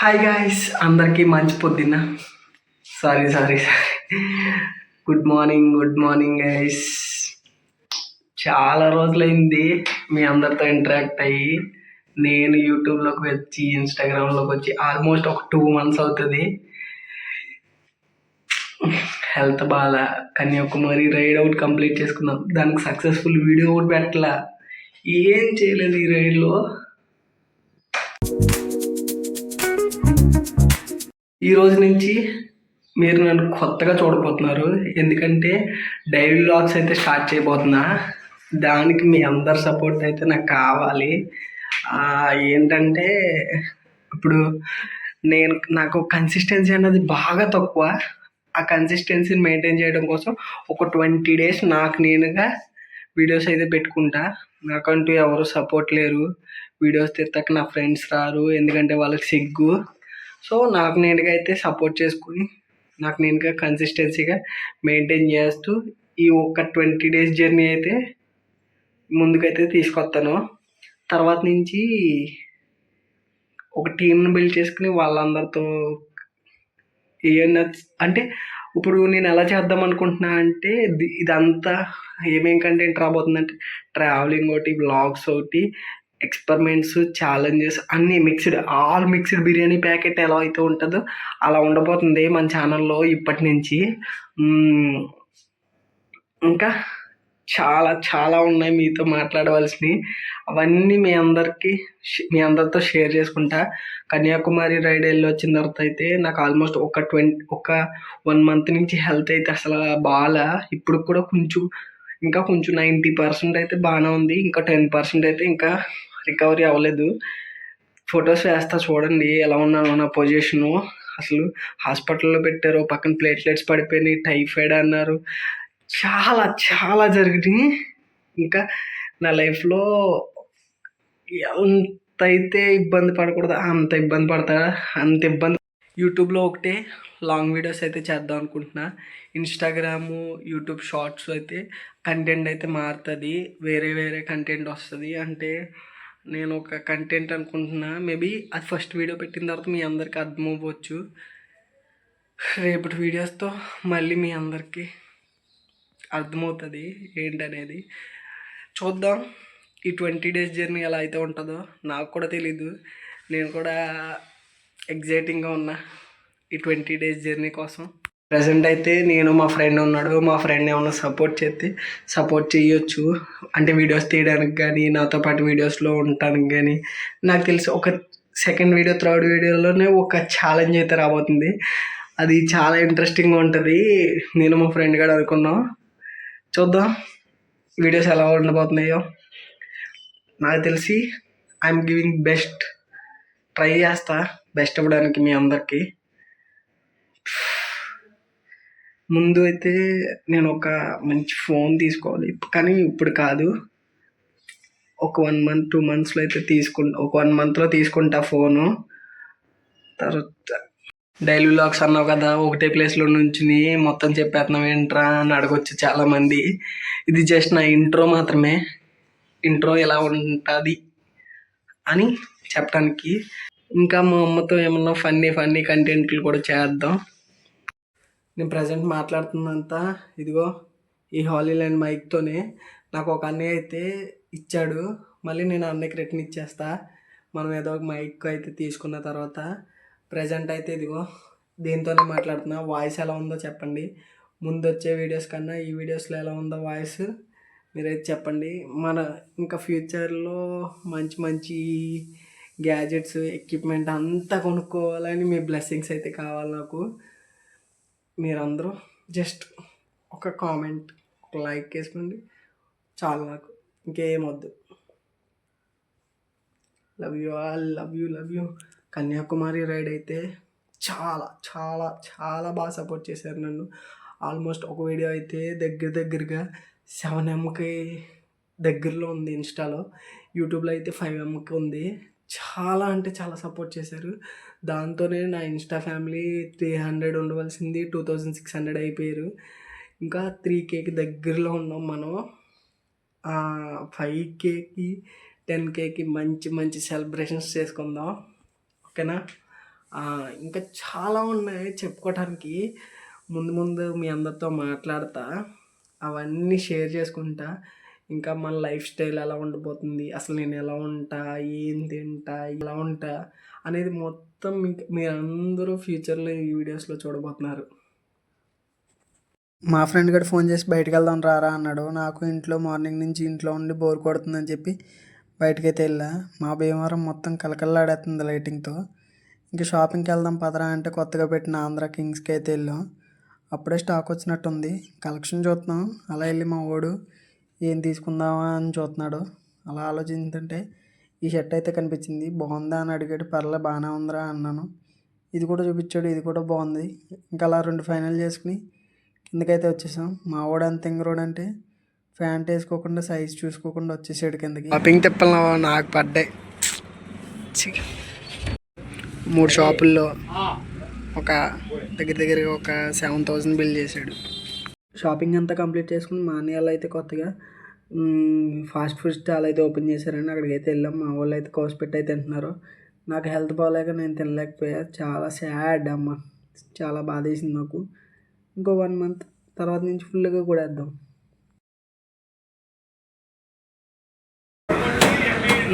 Hi guys, అందరికీ మంచి పొద్దున్న. సారీ. Good morning guys. చాలా రోజులైంది మీ అందరితో ఇంటరాక్ట్ అయ్యి. నేను యూట్యూబ్లోకి వచ్చి ఇన్స్టాగ్రామ్లోకి వచ్చి ఆల్మోస్ట్ ఒక 2 months అవుతుంది. హెల్త్ బాగా కన్యాకుమారి రైడ్ అవుట్ కంప్లీట్ చేసుకున్నాం. దానికి సక్సెస్ఫుల్ వీడియో కూడా పెట్టలా. ఏం చేయలేదు ఈ రైడ్లో. ఈ రోజు నుంచి మీరు నన్ను కొత్తగా చూడబోతున్నారు. ఎందుకంటే డైలీ వ్లాగ్స్ అయితే స్టార్ట్ చేయబోతున్నా. దానికి మీ అందరి సపోర్ట్ అయితే నాకు కావాలి. ఏంటంటే ఇప్పుడు నాకు కన్సిస్టెన్సీ అనేది బాగా తక్కువ. ఆ కన్సిస్టెన్సీని మెయింటైన్ చేయడం కోసం ఒక 20 days నాకు నేనుగా వీడియోస్ అయితే పెట్టుకుంటా. నాకంటూ ఎవరు సపోర్ట్ లేరు. వీడియోస్ తీస్తాక నా ఫ్రెండ్స్ రారు, ఎందుకంటే వాళ్ళకి సిగ్గు. సో నాకు నేనుగా అయితే సపోర్ట్ చేసుకుని నాకు నేనుగా కన్సిస్టెన్సీగా మెయింటైన్ చేస్తూ ఈ ఒక 20 days జర్నీ అయితే ముందుకైతే తీసుకొస్తాను. తర్వాత నుంచి ఒక టీంని బిల్డ్ చేసుకుని వాళ్ళందరితో ఏమన్నా అంటే ఇప్పుడు నేను ఎలా చేద్దాం అనుకుంటున్నా అంటే ఇదంతా ఏమేం కంటెంట్ రాబోతుందంటే ట్రావెలింగ్ ఒకటి, బ్లాగ్స్ ఒకటి, ఎక్స్పెరిమెంట్స్, ఛాలెంజెస్ అన్నీ ఆల్ మిక్స్డ్ బిర్యానీ ప్యాకెట్ ఎలా అయితే ఉంటుందో అలా ఉండబోతుంది మన ఛానల్లో ఇప్పటి నుంచి. ఇంకా చాలా చాలా ఉన్నాయి మీతో మాట్లాడవలసినవి. అవన్నీ మీ అందరితో షేర్ చేసుకుంటా. కన్యాకుమారి రైడ్ వెళ్ళి వచ్చిన తర్వాత అయితే నాకు ఆల్మోస్ట్ ఒక 1 month నుంచి హెల్త్ అయితే అసలు బాగా. ఇప్పుడు కూడా ఇంకా కొంచెం 90% అయితే బాగానే ఉంది. ఇంకా 10% అయితే ఇంకా రికవరీ అవ్వలేదు. ఫొటోస్ వేస్తా చూడండి ఎలా ఉన్నాను నా పొజిషను. అసలు హాస్పిటల్లో పెట్టారు, పక్కన ప్లేట్లెట్స్ పడిపోయినాయి, టైఫాయిడ్ అన్నారు, చాలా చాలా జరిగినాయి. ఇంకా నా లైఫ్లో ఎంతైతే ఇబ్బంది పడకూడదు అంత ఇబ్బంది పడతా. యూట్యూబ్లో ఒకటే లాంగ్ వీడియోస్ అయితే చేద్దాం అనుకుంటున్నా. ఇన్స్టాగ్రాము, యూట్యూబ్ షార్ట్స్ అయితే కంటెంట్ అయితే మారుతుంది, వేరే కంటెంట్ వస్తుంది. అంటే నేను ఒక కంటెంట్ అనుకుంటున్నా. మేబీ అది ఫస్ట్ వీడియో పెట్టిన తర్వాత మీ అందరికీ అర్థమవ్వచ్చు. రేపటి వీడియోస్తో మళ్ళీ మీ అందరికీ అర్థమవుతుంది ఏంటనేది. చూద్దాం ఈ 20 days జర్నీ ఎలా అయితే ఉంటుందో. నాకు కూడా తెలీదు. నేను కూడా ఎగ్జైటింగ్గా ఉన్నా ఈ 20 days జర్నీ కోసం. ప్రజెంట్ అయితే నేను మా ఫ్రెండ్ ఉన్నాడు. మా ఫ్రెండ్ ఏమన్నా సపోర్ట్ చేయొచ్చు. అంటే వీడియోస్ తీయడానికి కానీ, నాతో పాటు వీడియోస్లో ఉండటానికి కానీ. నాకు తెలిసి ఒక సెకండ్ వీడియో, థర్డ్ వీడియోలోనే ఒక ఛాలెంజ్ అయితే రాబోతుంది. అది చాలా ఇంట్రెస్టింగ్గా ఉంటుంది. నేను మా ఫ్రెండ్ కూడా అనుకున్నాం. చూద్దాం వీడియోస్ ఎలా ఉండబోతున్నాయో. నాకు తెలిసి ఐఎమ్ గివింగ్ బెస్ట్. ట్రై చేస్తా బెస్ట్ ఇవ్వడానికి మీ అందరికీ. ముందు అయితే నేను ఒక మంచి ఫోన్ తీసుకోవాలి, కానీ ఇప్పుడు కాదు. ఒక 1 month 2 monthsలో అయితే ఒక 1 monthలో తీసుకుంటా ఫోను. తర్వాత డైలీ వ్లాగ్స్ అన్నావు కదా, ఒకటే ప్లేస్లో నుంచుని మొత్తం చెప్పేస్తున్నావు ఏంట్రా అని అడగొచ్చు చాలామంది. ఇది జస్ట్ నా ఇంట్రో మాత్రమే. ఇంట్రో ఎలా ఉంటుంది అని చెప్పడానికి. ఇంకా మా అమ్మతో ఏమన్నా ఫన్నీ కంటెంట్లు కూడా చేద్దాం. నేను ప్రజెంట్ మాట్లాడుతున్నంతా ఇదిగో ఈ హాలీల్యాండ్ మైక్తోనే. నాకు ఒక అన్నయ్య అయితే ఇచ్చాడు, మళ్ళీ నేను అన్నయ్యకి రిటర్న్ ఇచ్చేస్తా. మనం ఏదో ఒక మైక్ అయితే తీసుకున్న తర్వాత ప్రజెంట్ అయితే ఇదిగో దీంతోనే మాట్లాడుతున్నా. వాయిస్ ఎలా ఉందో చెప్పండి. ముందు వచ్చే వీడియోస్ కన్నా ఈ వీడియోస్లో ఎలా ఉందో వాయిస్ మీరైతే చెప్పండి. ఇంకా ఫ్యూచర్లో మంచి గ్యాజెట్స్, ఎక్విప్మెంట్ అంతా కొనుక్కోవాలని మీ బ్లెస్సింగ్స్ అయితే కావాలి నాకు. మీరందరూ జస్ట్ ఒక కామెంట్, ఒక లైక్ వేసుకోండి చాలు నాకు, ఇంకేమొద్దు. Love you. కన్యాకుమారి రైడ్ అయితే చాలా చాలా చాలా బాగా సపోర్ట్ చేశారు నన్ను. ఆల్మోస్ట్ ఒక వీడియో అయితే దగ్గరగా 7Mకి దగ్గరలో ఉంది ఇన్స్టాలో. యూట్యూబ్లో అయితే 5Mకి ఉంది. చాలా అంటే చాలా సపోర్ట్ చేశారు. దాంతోనే నా ఇన్స్టా ఫ్యామిలీ 300 ఉండవలసింది 2600 అయిపోయారు. ఇంకా 3Kకి దగ్గరలో ఉన్నాం మనం. 5Kకి 10Kకి మంచి సెలబ్రేషన్స్ చేసుకుందాం, ఓకేనా? ఇంకా చాలా ఉన్నాయి చెప్పుకోవటానికి. ముందు ముందు మీ అందరితో మాట్లాడతా, అవన్నీ షేర్ చేసుకుంటా. ఇంకా మన లైఫ్ స్టైల్ ఎలా ఉండబోతుంది, అసలు నేను ఎలా ఉంటా, ఏం తింటా, ఎలా ఉంటా అనేది మొత్తం మీరందరూ ఫ్యూచర్లో ఈ వీడియోస్లో చూడబోతున్నారు. మా ఫ్రెండ్ గడు ఫోన్ చేసి బయటికి వెళ్దాం రారా అన్నాడు. నాకు ఇంట్లో మార్నింగ్ నుంచి ఇంట్లో ఉండి బోర్ కొడుతుందని చెప్పి బయటకైతే వెళ్ళా. మా భీమవరం మొత్తం కలకల్లాడేస్తుంది లైటింగ్తో. ఇంక షాపింగ్కి వెళ్దాం పదరా అంటే కొత్తగా పెట్టిన ఆంధ్ర కింగ్స్కి అయితే వెళ్ళాం. అప్పుడే స్టాక్ వచ్చినట్టుంది, కలెక్షన్ చూస్తున్నాం. అలా వెళ్ళి మా వాడు ఏం తీసుకుందామా అని చూస్తున్నాడు. అలా ఆలోచించుతుంటే ఈ షర్ట్ అయితే కనిపించింది. బాగుందా అని అడిగాడు. పర్లే బాగానే ఉందిరా అన్నాను. ఇది కూడా చూపించాడు, ఇది కూడా బాగుంది. ఇంకా అలా 2 ఫైనల్ చేసుకుని కిందకైతే వచ్చేసాం. మా వాడు అంత ఎంగరోడు అంటే ప్యాంట్ వేసుకోకుండా సైజ్ చూసుకోకుండా వచ్చేసాడు కిందకి. షాపింగ్ తిప్పలు నాకు పడ్డాయి. 3 షాపుల్లో ఒక దగ్గరగా ఒక 7,000 బిల్ చేశాడు. షాపింగ్ అంతా కంప్లీట్ చేసుకుని మా అన్నయ్య అయితే కొత్తగా ఫాస్ట్ ఫుడ్ స్టాల్ అయితే ఓపెన్ చేశారండి. అక్కడికి అయితే వెళ్ళాం. మా వాళ్ళు అయితే కోసిపెట్టి అయితే తింటున్నారు. నాకు హెల్త్ బాగాలేక నేను తినలేకపోయా. చాలా సాడ్ అమ్మ, చాలా బాధ వేసింది నాకు. ఇంకో 1 మంత్ తర్వాత నుంచి ఫుల్గా కూడా వేద్దాం.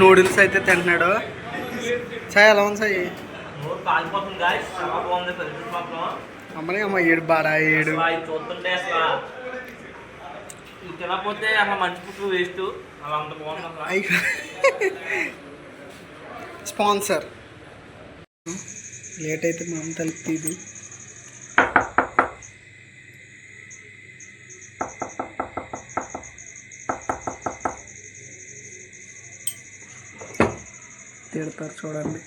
నూడిల్స్ అయితే తింటున్నాడు. సాయి ఎలా ఉంది సాయి? అమ్మని అమ్మ ఏడు బాడా ఏడు చూస్తుంటే అసలు తినకపోతే అసలు మంచి ఫుడ్ వేస్ట్. అలా అంత బాగుంది. స్పాన్సర్ లేట్ అయితే మా అమ్మ తలుపు తీదు. తిడతారు చూడండి.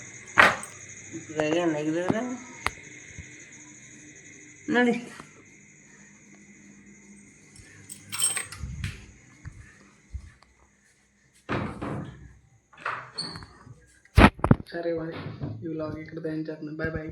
సరే మరి ఈ వ్లాగ్ ఇక్కడ తయారు చేస్తున్నాను. Bye bye.